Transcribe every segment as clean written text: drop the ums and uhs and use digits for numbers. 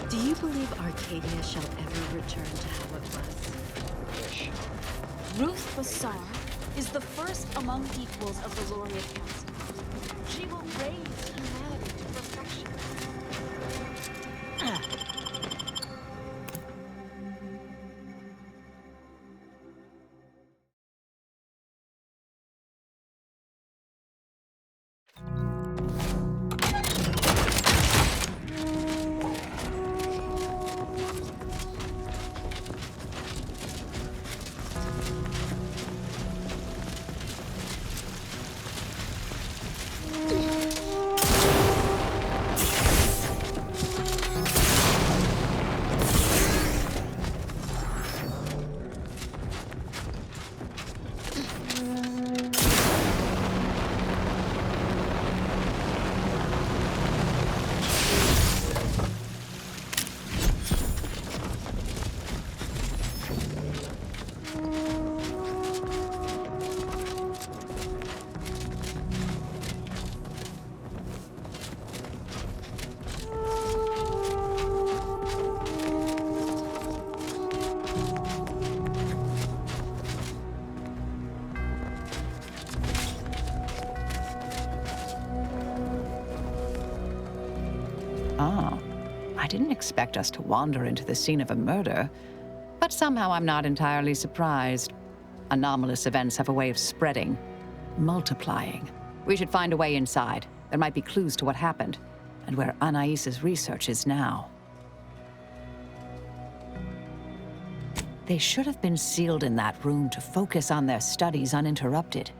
Do you believe Arcadia shall ever return to how it was? Ruth Bassar is the first among equals of the Laureate Council. She will raise humanity to perfection. Ah, I didn't expect us to wander into the scene of a murder, but somehow I'm not entirely surprised. Anomalous events have a way of spreading, multiplying. We should find a way inside. There might be clues to what happened, and where Anais's research is now. They should have been sealed in that room to focus on their studies uninterrupted.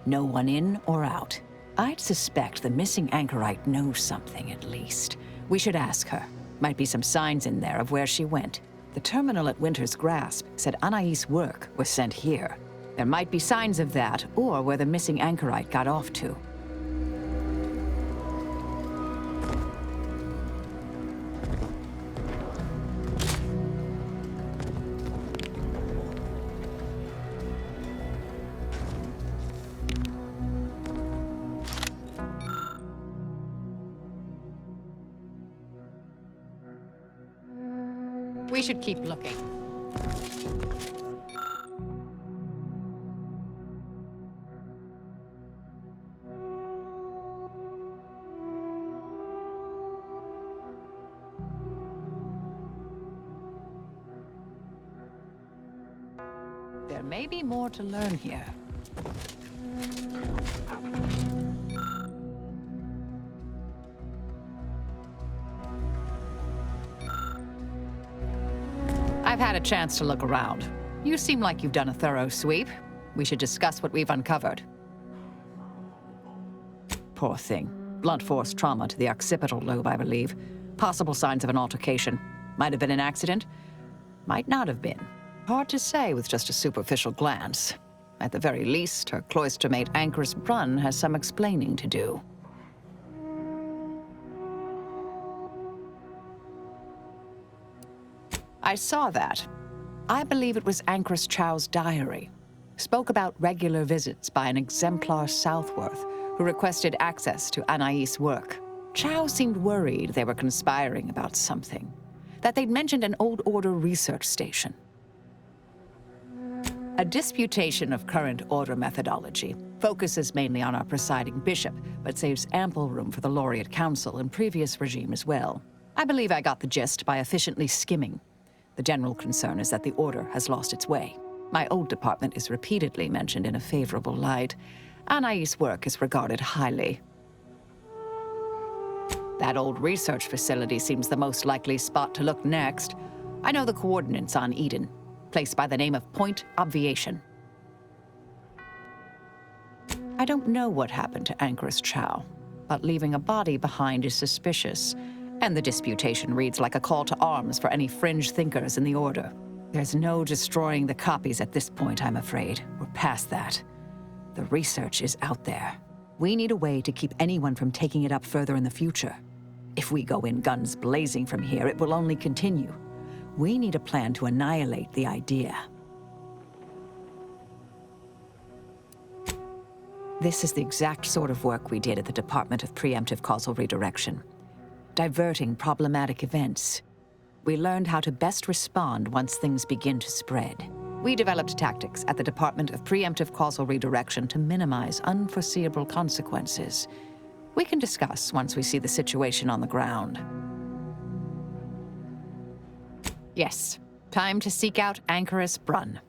No one in or out. I'd suspect the missing anchorite knows something, at least. We should ask her. Might be some signs in there of where she went. The terminal at Winter's Grasp said Anais' work was sent here. There might be signs of that, or where the missing anchorite got off to. We should keep looking. There may be more to learn here. I've had a chance to look around. You seem like you've done a thorough sweep. We should discuss what we've uncovered. Poor thing. Blunt force trauma to the occipital lobe, I believe. Possible signs of an altercation. Might have been an accident. Might not have been. Hard to say with just a superficial glance. At the very least, her cloistermate Anchor's Brunn has some explaining to do. I saw that. I believe it was Anchor's Chow's diary. Spoke about regular visits by an exemplar Southworth who requested access to Anais' work. Chow seemed worried they were conspiring about something. That they'd mentioned an old order research station. A disputation of current order methodology focuses mainly on our presiding bishop, but saves ample room for the Laureate Council and previous regime as well. I believe I got the gist by efficiently skimming. The general concern is that the order has lost its way. My old department is repeatedly mentioned in a favorable light. Anais' work is regarded highly. That old research facility seems the most likely spot to look next. I know the coordinates on Eden, placed by the name of Point Obviation. I don't know what happened to Anchoress Chow, but leaving a body behind is suspicious, and the disputation reads like a call to arms for any fringe thinkers in the Order. There's no destroying the copies at this point, I'm afraid. We're past that. The research is out there. We need a way to keep anyone from taking it up further in the future. If we go in guns blazing from here, it will only continue. We need a plan to annihilate the idea. This is the exact sort of work we did at the Department of Preemptive Causal Redirection. Diverting problematic events. We learned how to best respond once things begin to spread. We developed tactics at the Department of Preemptive Causal Redirection to minimize unforeseeable consequences. We can discuss once we see the situation on the ground. Yes, time to seek out Anchoress Brunn.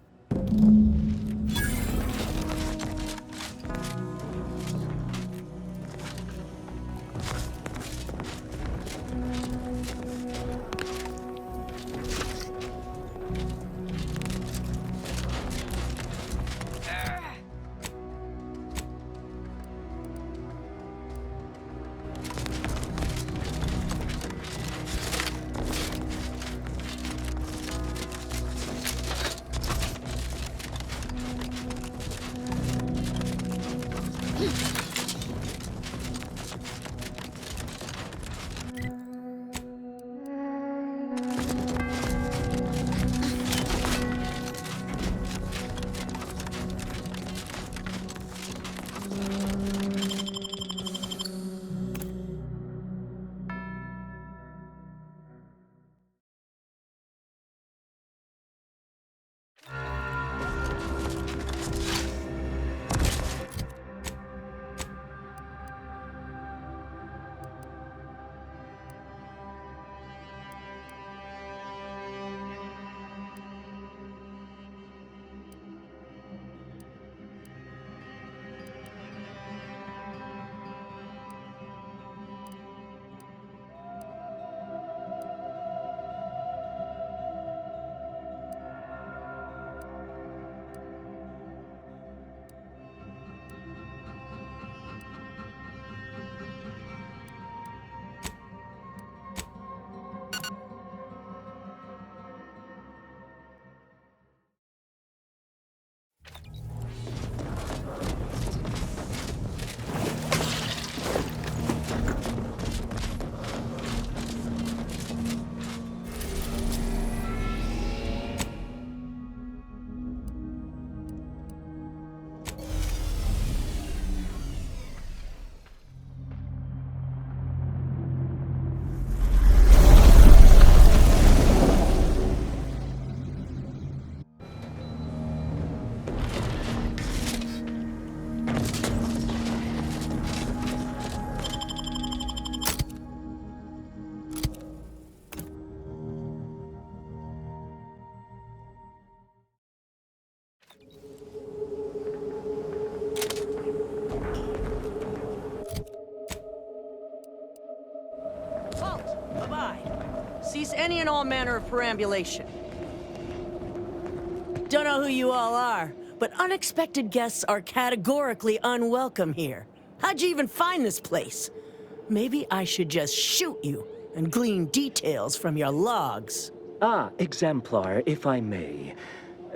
Cease any and all manner of perambulation. Don't know who you all are, but unexpected guests are categorically unwelcome here. How'd you even find this place? Maybe I should just shoot you and glean details from your logs. Ah, Exemplar, if I may.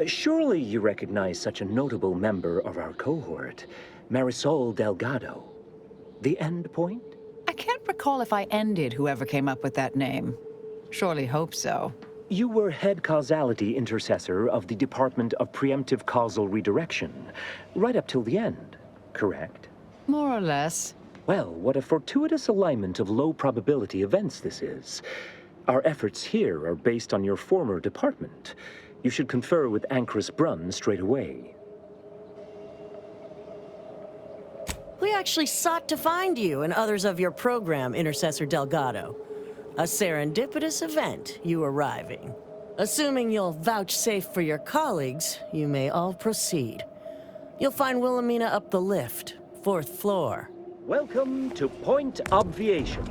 Surely you recognize such a notable member of our cohort, Marisol Delgado. The Endpoint? I can't recall if I ended whoever came up with that name. Surely hope so. You were head causality intercessor of the Department of Preemptive Causal Redirection, right up till the end, correct? More or less. Well, what a fortuitous alignment of low probability events this is. Our efforts here are based on your former department. You should confer with Anchoress Brunn straight away. We actually sought to find you and others of your program, Intercessor Delgado. A serendipitous event, you arriving. Assuming you'll vouchsafe for your colleagues, you may all proceed. You'll find Wilhelmina up the lift, 4th floor. Welcome to Point Obviation.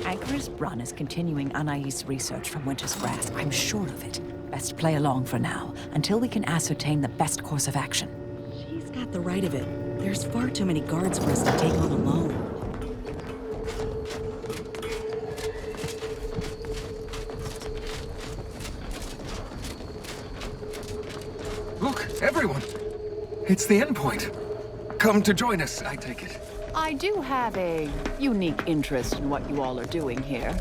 Anchoress Brunn is continuing Anais' research from Winter's Grasp. I'm sure of it. Best play along for now, until we can ascertain the best course of action. She's got the right of it. There's far too many guards for us to take on alone. Look, everyone! It's the Endpoint. Come to join us, I take it. I do have a unique interest in what you all are doing here.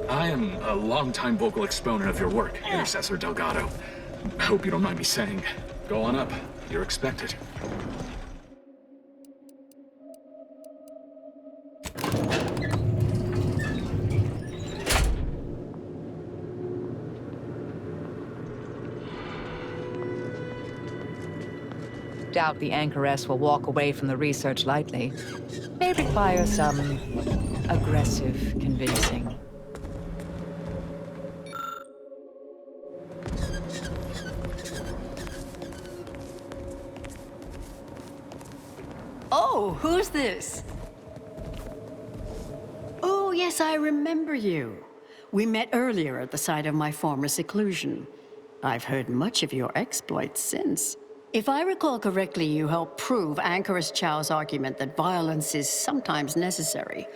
I am a longtime vocal exponent of your work, Intercessor Delgado. Hope you don't mind me saying. Go on up. You're expected. Doubt the Anchoress will walk away from the research lightly. May require some aggressive convincing. Oh, who's this? Oh, yes, I remember you. We met earlier at the site of my former seclusion. I've heard much of your exploits since. If I recall correctly, you helped prove Anchoress Chow's argument that violence is sometimes necessary.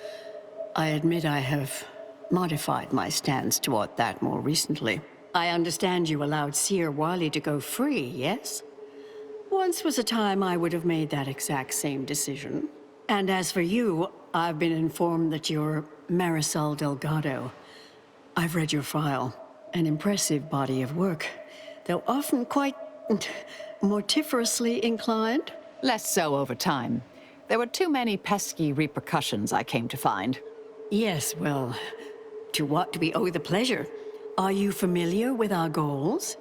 I admit I have modified my stance toward that more recently. I understand you allowed Seer Wiley to go free, yes? Once was a time I would have made that exact same decision. And as for you, I've been informed that you're Marisol Delgado. I've read your file. An impressive body of work, though often quite mortiferously inclined. Less so over time. There were too many pesky repercussions, I came to find. Yes, well, to what do we owe the pleasure? Are you familiar with our goals?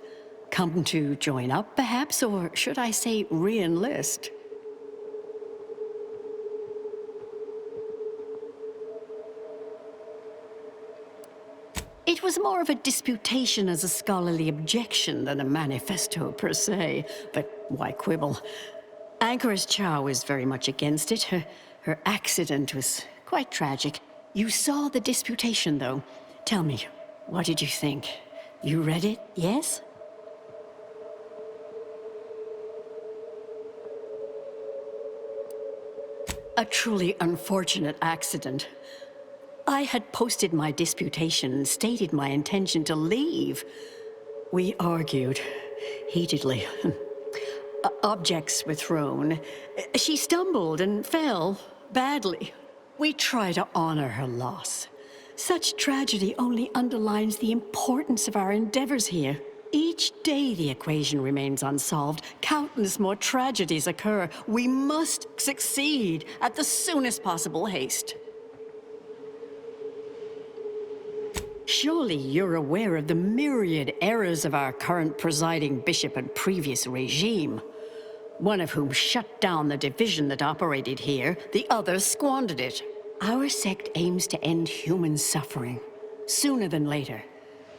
Come to join up, perhaps, or should I say re-enlist? It was more of a disputation as a scholarly objection than a manifesto per se, but why quibble? Anchoress Chow is very much against it. Her accident was quite tragic. You saw the disputation, though. Tell me, what did you think? You read it, yes? A truly unfortunate accident. I had posted my disputation and stated my intention to leave. We argued heatedly. Objects were thrown. She stumbled and fell badly. We try to honor her loss. Such tragedy only underlines the importance of our endeavors here. Each day the equation remains unsolved. Countless more tragedies occur. We must succeed at the soonest possible haste. Surely you're aware of the myriad errors of our current presiding bishop and previous regime. One of whom shut down the division that operated here, the other squandered it. Our sect aims to end human suffering, sooner than later.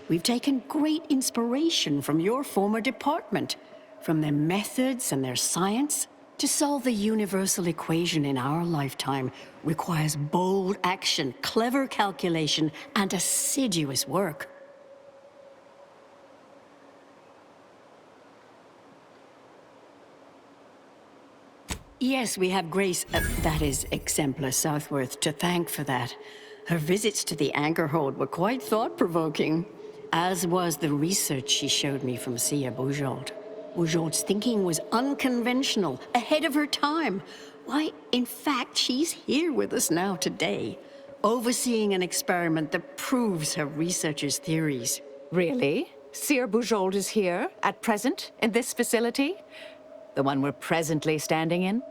We've taken great inspiration from your former department, from their methods and their science. To solve the universal equation in our lifetime requires bold action, clever calculation, and assiduous work. Yes, we have Grace, that is Exemplar Southworth, to thank for that. Her visits to the Anchor Hold were quite thought-provoking. as was the research she showed me from Sia Bujold. Bujold's thinking was unconventional, ahead of her time. Why, in fact, she's here with us now today, overseeing an experiment that proves her researcher's theories. Really? Sir Bujold is here, at present, in this facility? The one we're presently standing in?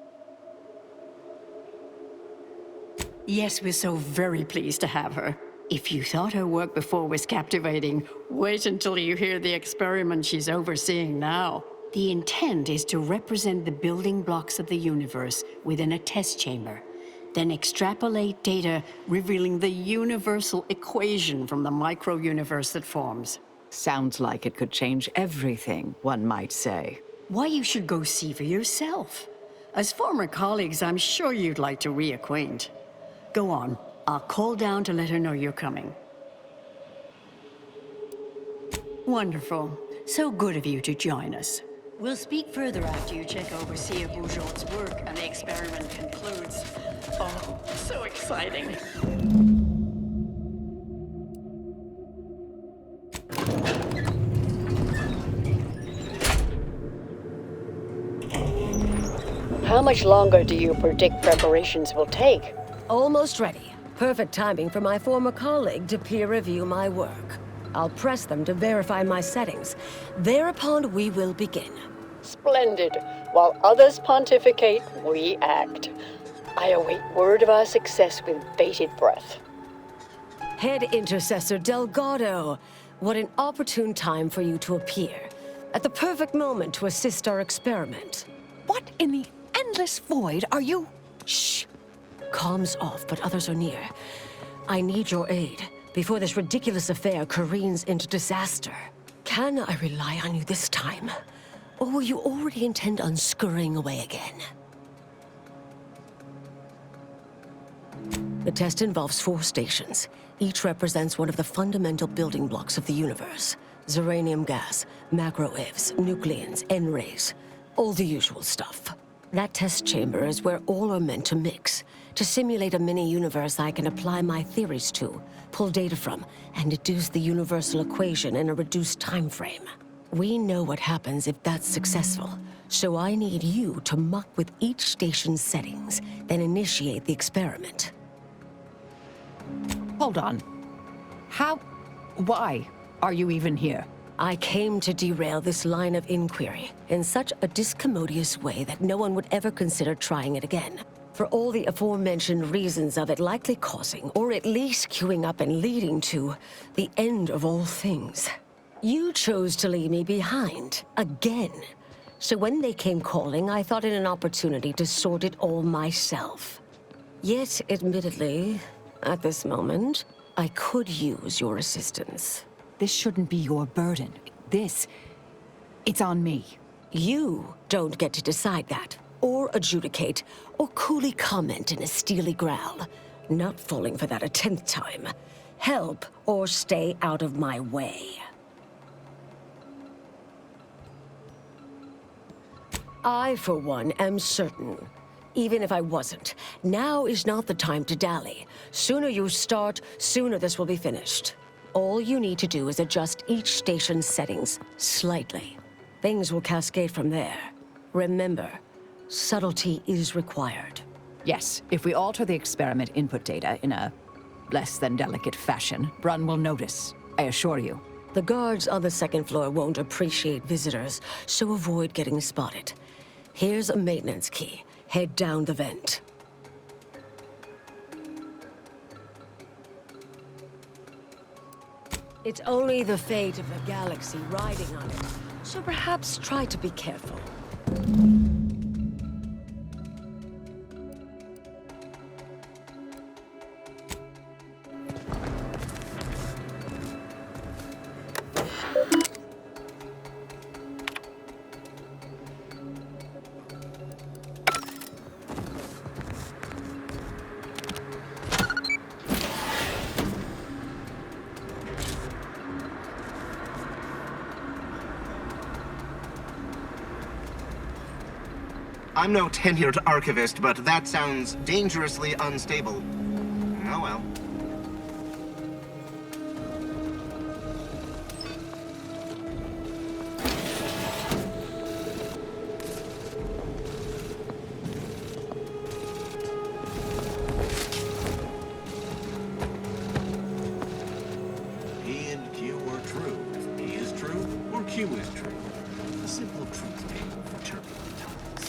Yes, we're so very pleased to have her. If you thought her work before was captivating, wait until you hear the experiment she's overseeing now. The intent is to represent the building blocks of the universe within a test chamber, then extrapolate data revealing the universal equation from the micro-universe that forms. Sounds like it could change everything, one might say. Why, you should go see for yourself. As former colleagues, I'm sure you'd like to reacquaint. Go on. I'll call down to let her know you're coming. Wonderful. So good of you to join us. We'll speak further after you check over Sia Bujold's work and the experiment concludes. Oh, so exciting. How much longer do you predict preparations will take? Almost ready. Perfect timing for my former colleague to peer review my work. I'll press them to verify my settings. Thereupon, we will begin. Splendid. While others pontificate, we act. I await word of our success with bated breath. Head Intercessor Delgado, what an opportune time for you to appear. At the perfect moment to assist our experiment. What in the endless void are you? Shh. Comms off, but others are near. I need your aid before this ridiculous affair careens into disaster. Can I rely on you this time? Or will you already intend on scurrying away again? The test involves 4 stations. Each represents one of the fundamental building blocks of the universe. Zeranium gas, macro-ivs, nucleons, N-rays. All the usual stuff. That test chamber is where all are meant to mix. To simulate a mini-universe I can apply my theories to, pull data from, and deduce the universal equation in a reduced time frame. We know what happens if that's successful, so I need you to muck with each station's settings, then initiate the experiment. Hold on. Why are you even here? I came to derail this line of inquiry in such a discommodious way that no one would ever consider trying it again. For all the aforementioned reasons of it likely causing, or at least queuing up and leading to, the end of all things. You chose to leave me behind, again. So when they came calling, I thought it an opportunity to sort it all myself. Yet, admittedly, at this moment, I could use your assistance. This shouldn't be your burden. It's on me. You don't get to decide that, or adjudicate, or coolly comment in a steely growl. Not falling for that a 10th time. Help, or stay out of my way. I, for one, am certain. Even if I wasn't, now is not the time to dally. Sooner you start, sooner this will be finished. All you need to do is adjust each station's settings slightly. Things will cascade from there. Remember, subtlety is required. Yes, if we alter the experiment input data in a less than delicate fashion, Brun will notice, I assure you. The guards on the 2nd floor won't appreciate visitors, so avoid getting spotted. Here's a maintenance key. Head down the vent. It's only the fate of the galaxy riding on it, so perhaps try to be careful. I'm no tenured archivist, but that sounds dangerously unstable. Oh well. Q entry. A simple truth table for turbulent times.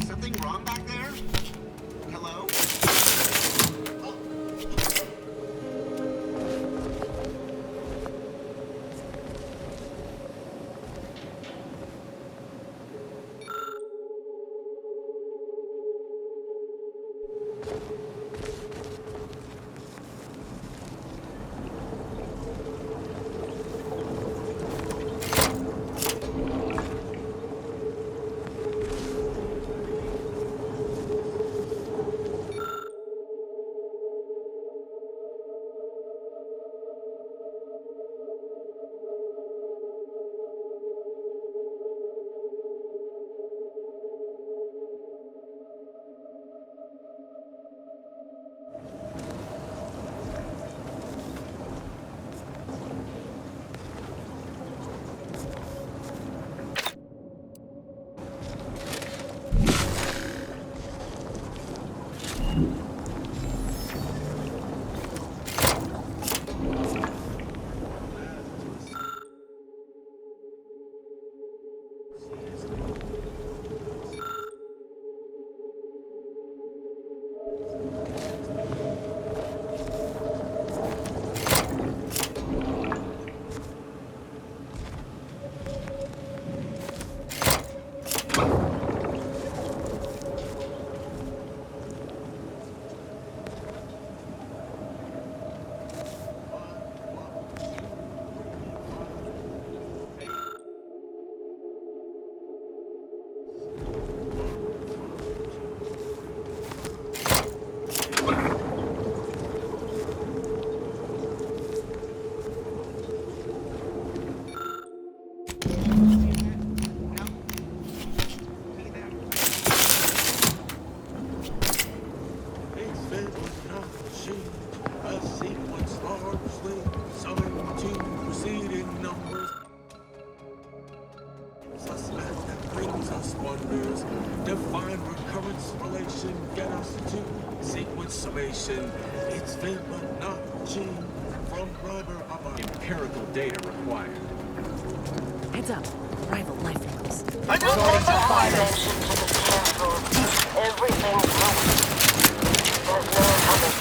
Something wrong back there? Hello? Define recurrence relation, get us to sequence summation. It's Fibonacci from driver Papa. Empirical data required. Heads up. Rival life forms. Dimension to the temple. Everything's moving. There's no coming.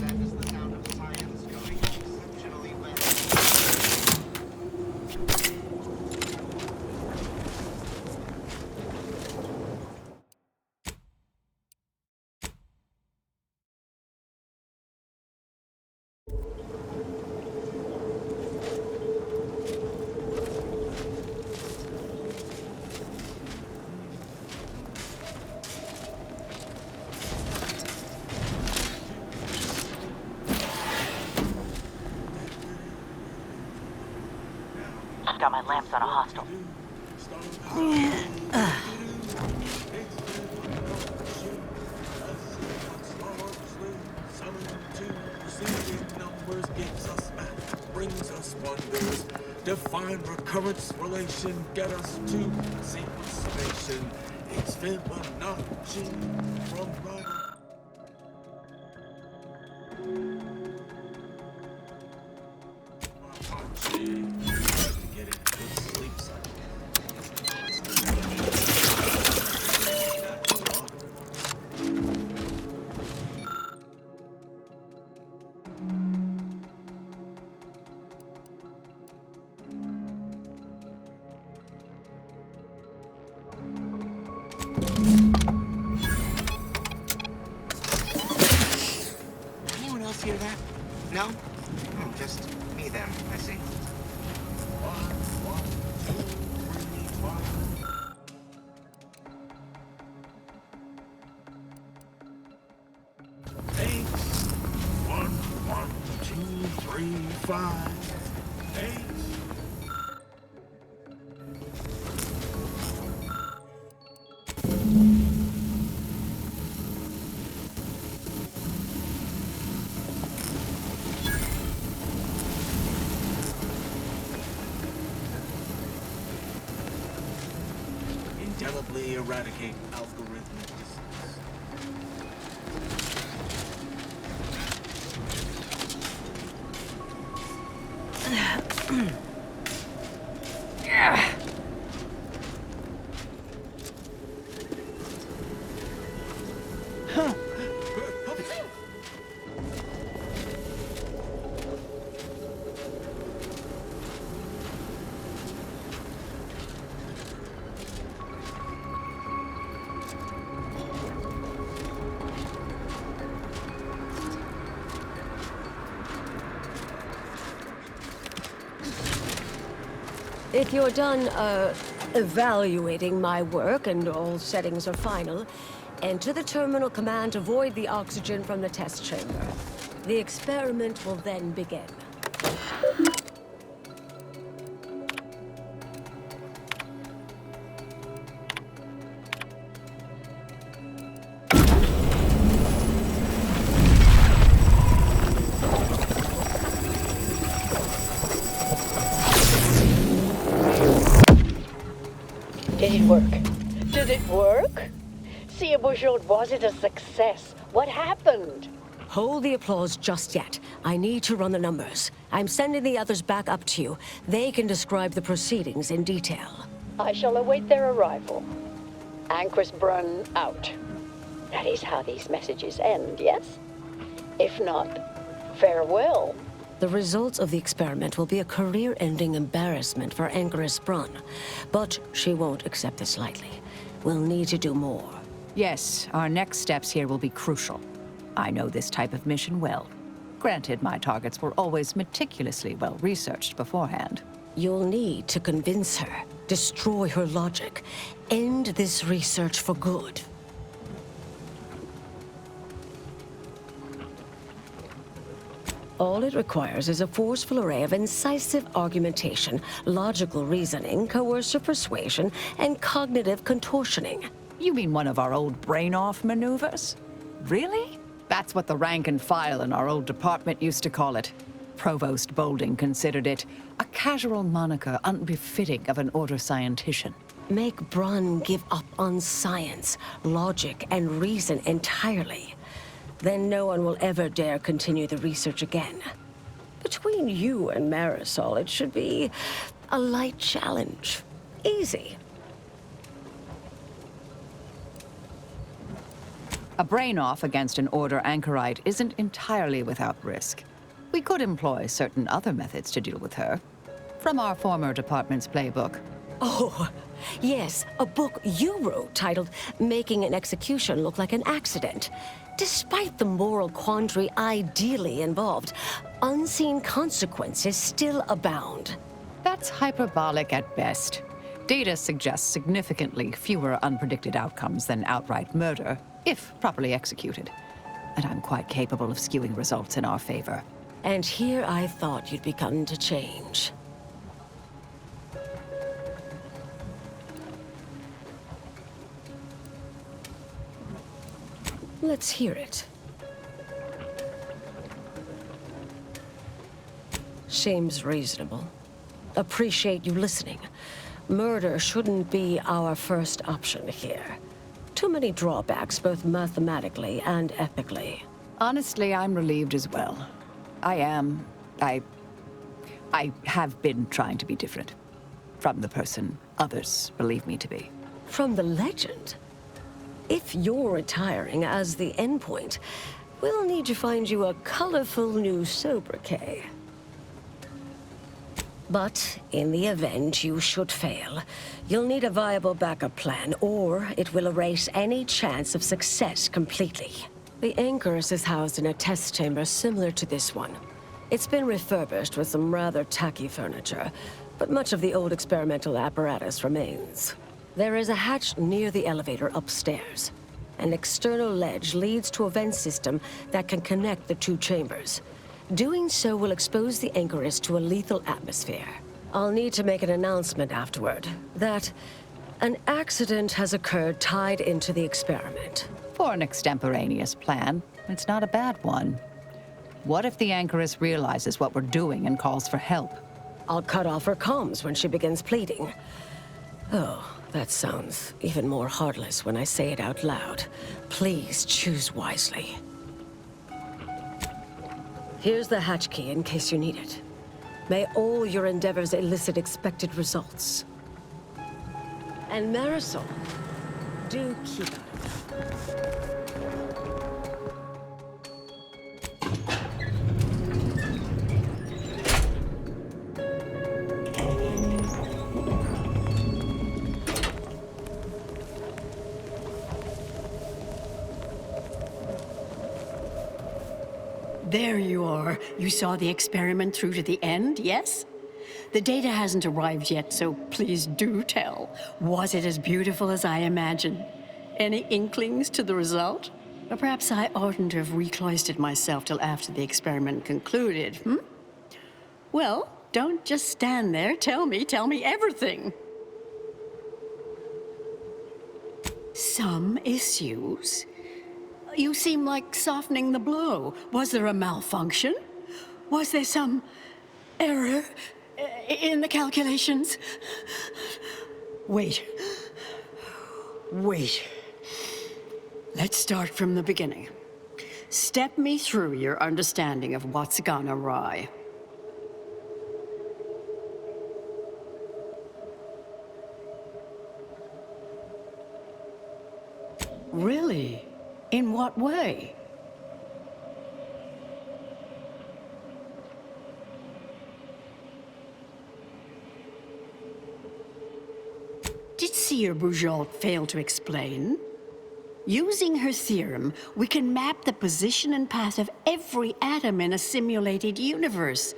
That is the sound of science going exceptionally well. Got my lamps on a hostile. Numbers gives us math, brings us wonders. Define recurrence relation, get us to sequence summation. It's Fibonacci from driver. No? Oh, just me then, I see. Eight. 1, 1, 2, 3, 5, 8. Indelibly eradicate algorithmic dissonance. If you're done, evaluating my work and all settings are final, enter the terminal command to void the oxygen from the test chamber. The experiment will then begin. Did it work? Did it work? See, was it a success? What happened? Hold the applause just yet. I need to run the numbers. I'm sending the others back up to you. They can describe the proceedings in detail. I shall await their arrival. Anchor's Brun out. That is how these messages end, yes? If not, farewell. The results of the experiment will be a career-ending embarrassment for Anchoress Brun. But she won't accept this lightly. We'll need to do more. Yes, our next steps here will be crucial. I know this type of mission well. Granted, my targets were always meticulously well-researched beforehand. You'll need to convince her, destroy her logic, end this research for good. All it requires is a forceful array of incisive argumentation, logical reasoning, coercive persuasion, and cognitive contortioning. You mean one of our old brain-off maneuvers? Really? That's what the rank and file in our old department used to call it. Provost Bolding considered it a casual moniker unbefitting of an order scientician. Make Brun give up on science, logic, and reason entirely. Then no one will ever dare continue the research again. Between you and Marisol, it should be a light challenge. Easy. A brain-off against an Order anchorite isn't entirely without risk. We could employ certain other methods to deal with her. From our former department's playbook. Oh, yes, a book you wrote titled Making an Execution Look Like an Accident. Despite the moral quandary ideally involved, unseen consequences still abound. That's hyperbolic at best. Data suggests significantly fewer unpredicted outcomes than outright murder, if properly executed. And I'm quite capable of skewing results in our favor. And here I thought you'd begun to change. Let's hear it. Seems reasonable. Appreciate you listening. Murder shouldn't be our first option here. Too many drawbacks, both mathematically and ethically. Honestly, I'm relieved as well. I have been trying to be different. From the person others believe me to be. From the legend? If you're retiring as the Endpoint, we'll need to find you a colorful new sobriquet. But in the event you should fail, you'll need a viable backup plan, or it will erase any chance of success completely. The Anchoress is housed in a test chamber similar to this one. It's been refurbished with some rather tacky furniture, but much of the old experimental apparatus remains. There is a hatch near the elevator upstairs. An external ledge leads to a vent system that can connect the two chambers. Doing so will expose the Anchoress to a lethal atmosphere. I'll need to make an announcement afterward that an accident has occurred tied into the experiment. For an extemporaneous plan, it's not a bad one. What if the Anchoress realizes what we're doing and calls for help? I'll cut off her comms when she begins pleading. Oh, that sounds even more heartless when I say it out loud. Please choose wisely. Here's the hatch key in case you need it. May all your endeavors elicit expected results. And Marisol, do keep at it. There you are. You saw the experiment through to the end, yes? The data hasn't arrived yet, so please do tell. Was it as beautiful as I imagined? Any inklings to the result? Or perhaps I oughtn't to have recloistered myself till after the experiment concluded, Well, don't just stand there. Tell me everything. Some issues? You seem like softening the blow. Was there a malfunction? Was there some error in the calculations? Wait. Let's start from the beginning. Step me through your understanding of what's gone awry. Really? In what way? Did Seer Bujold fail to explain? Using her theorem, we can map the position and path of every atom in a simulated universe,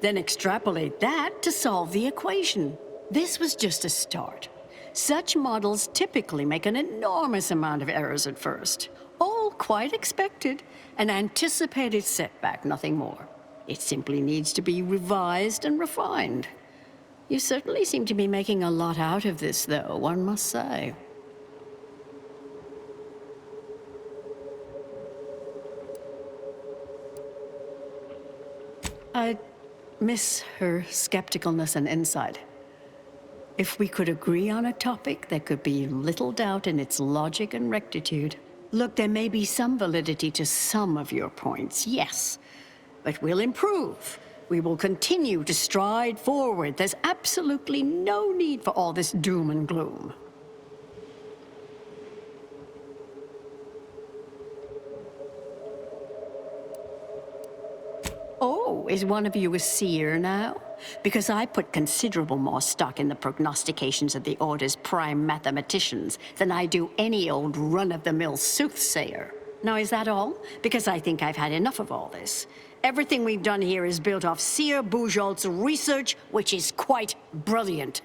then extrapolate that to solve the equation. This was just a start. Such models typically make an enormous amount of errors at first. All quite expected, an anticipated setback, nothing more. It simply needs to be revised and refined. You certainly seem to be making a lot out of this, though, one must say. I'd miss her skepticalness and insight. If we could agree on a topic, there could be little doubt in its logic and rectitude. Look, there may be some validity to some of your points, yes. But we'll improve. We will continue to stride forward. There's absolutely no need for all this doom and gloom. Oh, is one of you a seer now? Because I put considerable more stock in the prognostications of the Order's prime mathematicians than I do any old run-of-the-mill soothsayer. Now, is that all? Because I think I've had enough of all this. Everything we've done here is built off Seer Bujold's research, which is quite brilliant.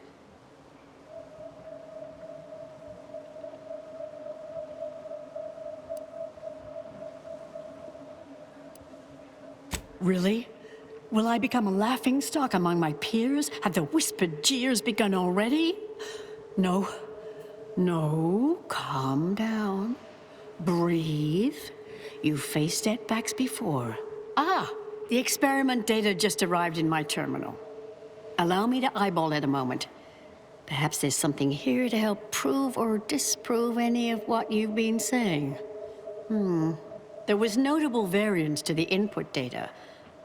Really? Will I become a laughingstock among my peers? Have the whispered jeers begun already? No. No, calm down. Breathe. You've faced setbacks before. Ah, the experiment data just arrived in my terminal. Allow me to eyeball it a moment. Perhaps there's something here to help prove or disprove any of what you've been saying. There was notable variance to the input data,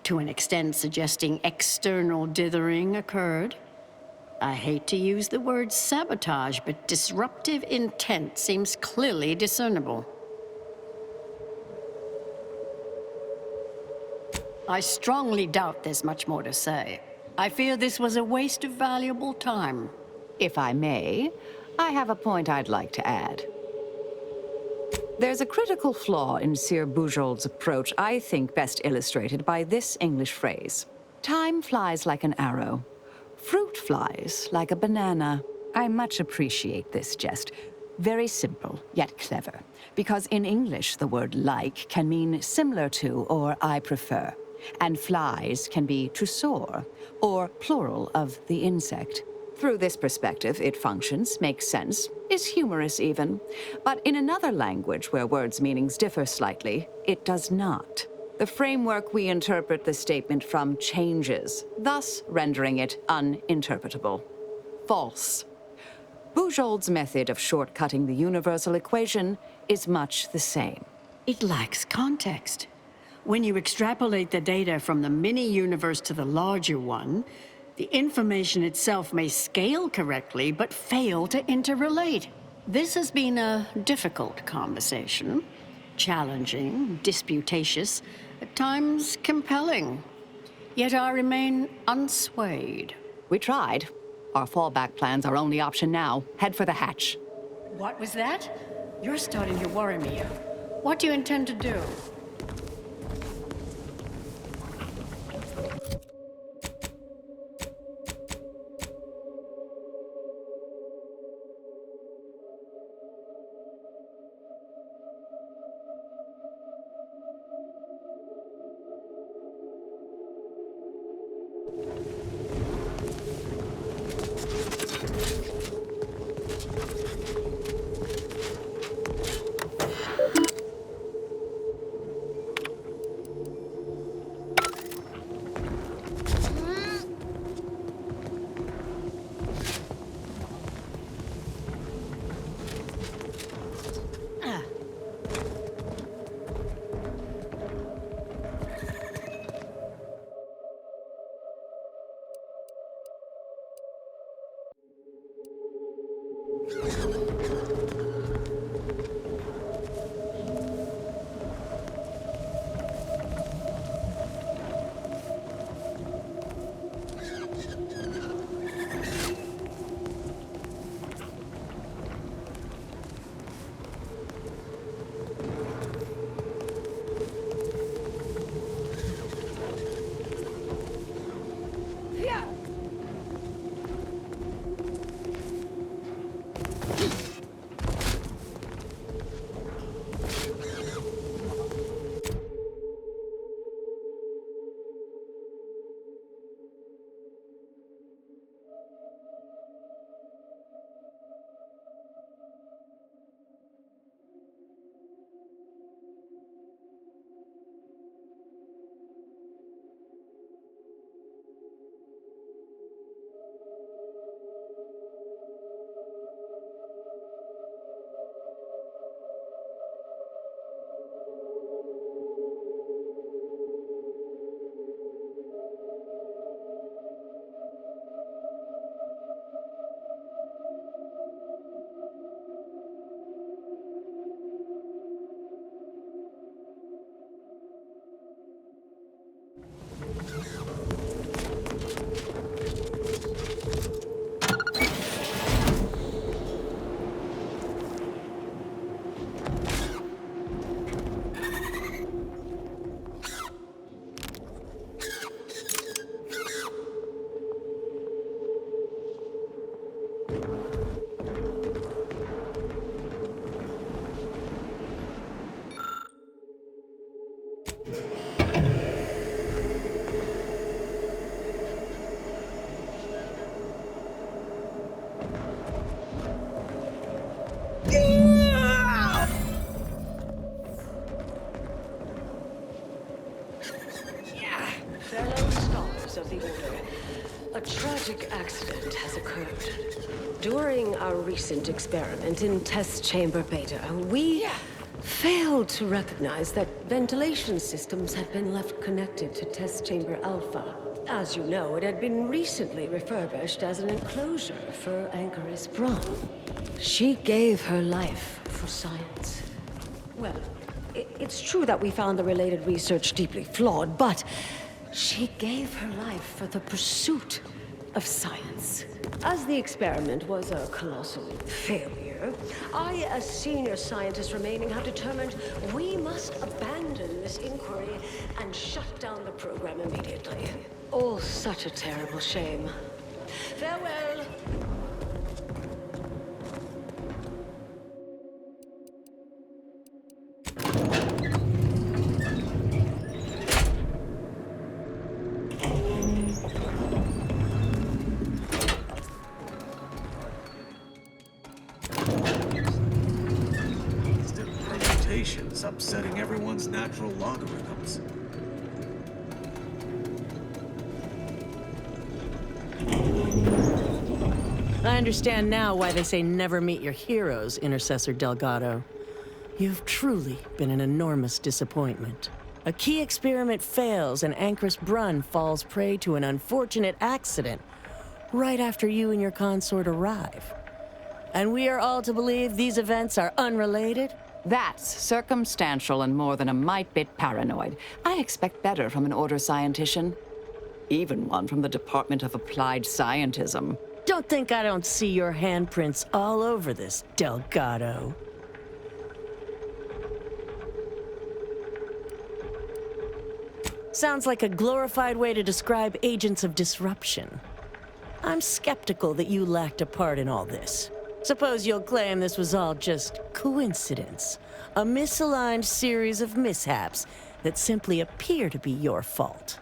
to an extent suggesting external dithering occurred. I hate to use the word sabotage, but disruptive intent seems clearly discernible. I strongly doubt there's much more to say. I fear this was a waste of valuable time. If I may, I have a point I'd like to add. There's a critical flaw in Sir Bujold's approach I think best illustrated by this English phrase. Time flies like an arrow. Fruit flies like a banana. I much appreciate this jest. Very simple, yet clever. Because in English, the word like can mean similar to or I prefer. And flies can be to soar, or plural of the insect. Through this perspective, it functions, makes sense, is humorous even. But in another language where words' meanings differ slightly, it does not. The framework we interpret the statement from changes, thus rendering it uninterpretable. False. Bujold's method of shortcutting the universal equation is much the same. It lacks context. When you extrapolate the data from the mini-universe to the larger one, the information itself may scale correctly, but fail to interrelate. This has been a difficult conversation. Challenging, disputatious, at times compelling. Yet I remain unswayed. We tried. Our fallback plan's our only option now. Head for the hatch. What was that? You're starting to worry me. What do you intend to do? Of the Order, a tragic accident has occurred. During our recent experiment in Test Chamber Beta, we failed to recognize that ventilation systems had been left connected to Test Chamber Alpha. As you know, it had been recently refurbished as an enclosure for Anchoris Braun. She gave her life for science. Well, it's true that we found the related research deeply flawed, but she gave her life for the pursuit of science. As the experiment was a colossal failure, I, as senior scientist remaining, have determined we must abandon this inquiry and shut down the program immediately. Oh, such a terrible shame. Farewell. Upsetting everyone's natural logarithms. I understand now why they say never meet your heroes, Intercessor Delgado. You've truly been an enormous disappointment. A key experiment fails and Ancrus Brunn falls prey to an unfortunate accident right after you and your consort arrive. And we are all to believe these events are unrelated? That's circumstantial and more than a mite bit paranoid. I expect better from an Order scientician. Even one from the Department of Applied Scientism. Don't think I don't see your handprints all over this, Delgado. Sounds like a glorified way to describe agents of disruption. I'm skeptical that you lacked a part in all this. Suppose you'll claim this was all just coincidence, a misaligned series of mishaps that simply appear to be your fault.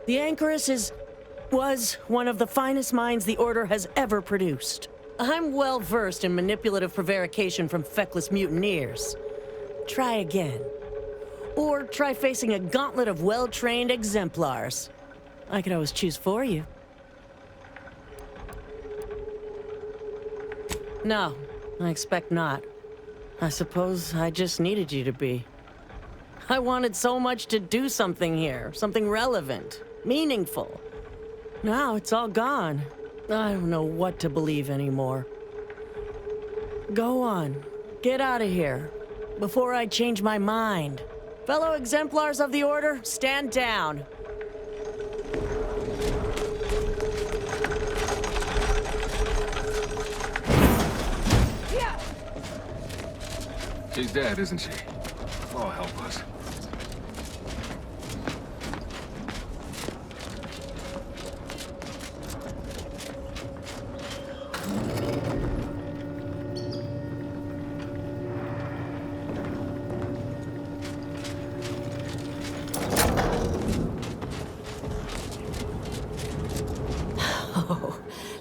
The Anchorus was one of the finest minds the Order has ever produced. I'm well versed in manipulative prevarication from feckless mutineers. Try again. Or try facing a gauntlet of well-trained exemplars. I could always choose for you. No, I expect not. I suppose I just needed you to be. I wanted so much to do something here, something relevant, meaningful. Now it's all gone. I don't know what to believe anymore. Go on, get out of here, before I change my mind. Fellow exemplars of the Order, stand down. She's dead, isn't she? Oh, help us.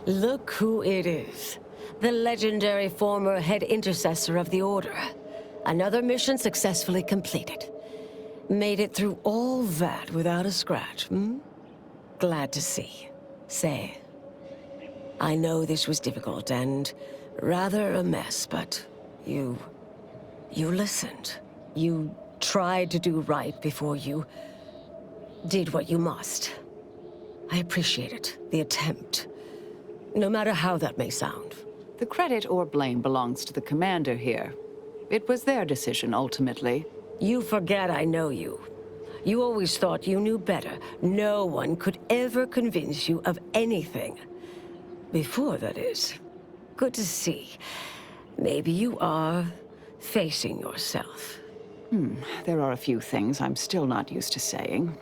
Look who it is. The legendary former head intercessor of the Order. Another mission successfully completed. Made it through all that without a scratch, hmm? Glad to see. Say, I know this was difficult and rather a mess, but you listened. You tried to do right before you did what you must. I appreciate it, the attempt. No matter how that may sound. The credit or blame belongs to the commander here. It was their decision, ultimately. You forget I know you. You always thought you knew better. No one could ever convince you of anything. Before, that is. Good to see. Maybe you are facing yourself. There are a few things I'm still not used to saying.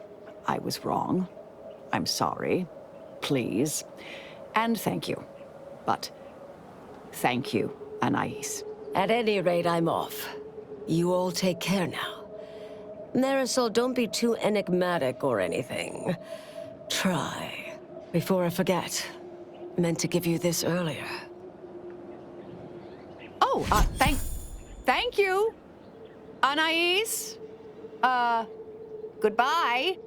I was wrong. I'm sorry. Please. And thank you. But thank you, Anais. At any rate, I'm off. You all take care now. Marisol, don't be too enigmatic or anything. Try. Before I forget. Meant to give you this earlier. Oh, thank you, Anais. Goodbye.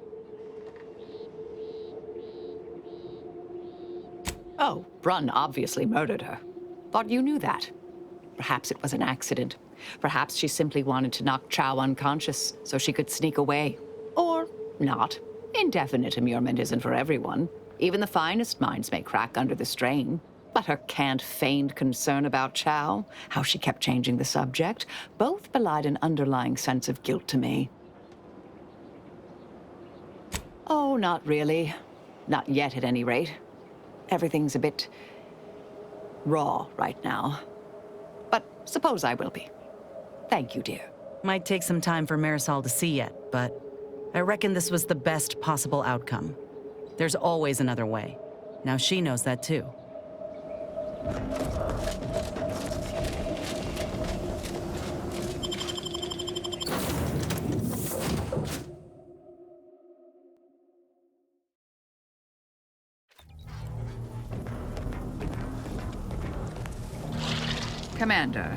Oh, Brunn obviously murdered her. Thought you knew that. Perhaps it was an accident. Perhaps she simply wanted to knock Chow unconscious so she could sneak away. Or not. Indefinite immurement isn't for everyone. Even the finest minds may crack under the strain. But her canned feigned concern about Chow, how she kept changing the subject, both belied an underlying sense of guilt to me. Oh, not really. Not yet, at any rate. Everything's a bit raw right now. But suppose I will be. Thank you, dear. Might take some time for Marisol to see yet, but I reckon this was the best possible outcome. There's always another way. Now she knows that too. Commander,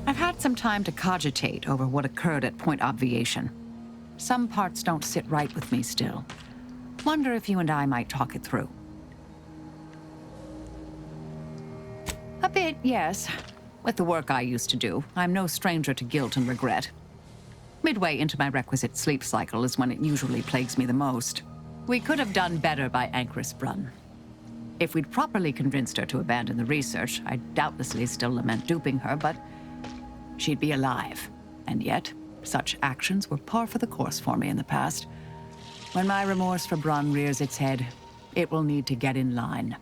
I've had some time to cogitate over what occurred at Point Obviation. Some parts don't sit right with me still. Wonder if you and I might talk it through. A bit, yes. With the work I used to do, I'm no stranger to guilt and regret. Midway into my requisite sleep cycle is when it usually plagues me the most. We could have done better by Anchoress Brunn. If we'd properly convinced her to abandon the research, I'd doubtlessly still lament duping her, but she'd be alive. And yet, such actions were par for the course for me in the past. When my remorse for Brunn rears its head, it will need to get in line.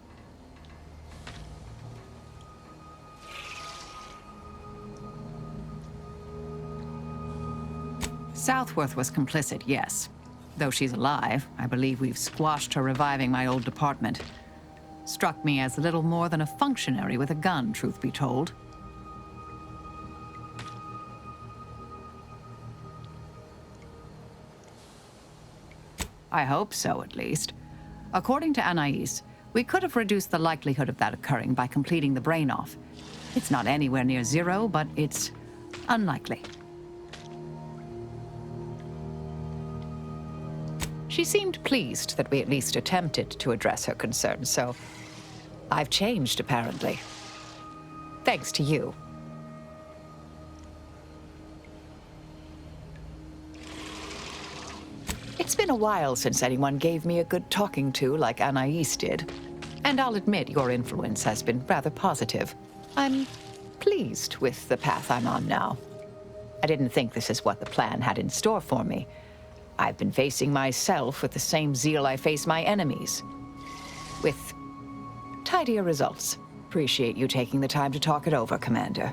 Southworth was complicit, yes. Though she's alive, I believe we've squashed her reviving my old department. Struck me as little more than a functionary with a gun, truth be told. I hope so, at least. According to Anais, we could have reduced the likelihood of that occurring by completing the brain-off. It's not anywhere near zero, but it's unlikely. She seemed pleased that we at least attempted to address her concerns, so I've changed, apparently. Thanks to you. It's been a while since anyone gave me a good talking to like Anais did. And I'll admit your influence has been rather positive. I'm pleased with the path I'm on now. I didn't think this is what the plan had in store for me. I've been facing myself with the same zeal I face my enemies. With tidier results. Appreciate you taking the time to talk it over, Commander.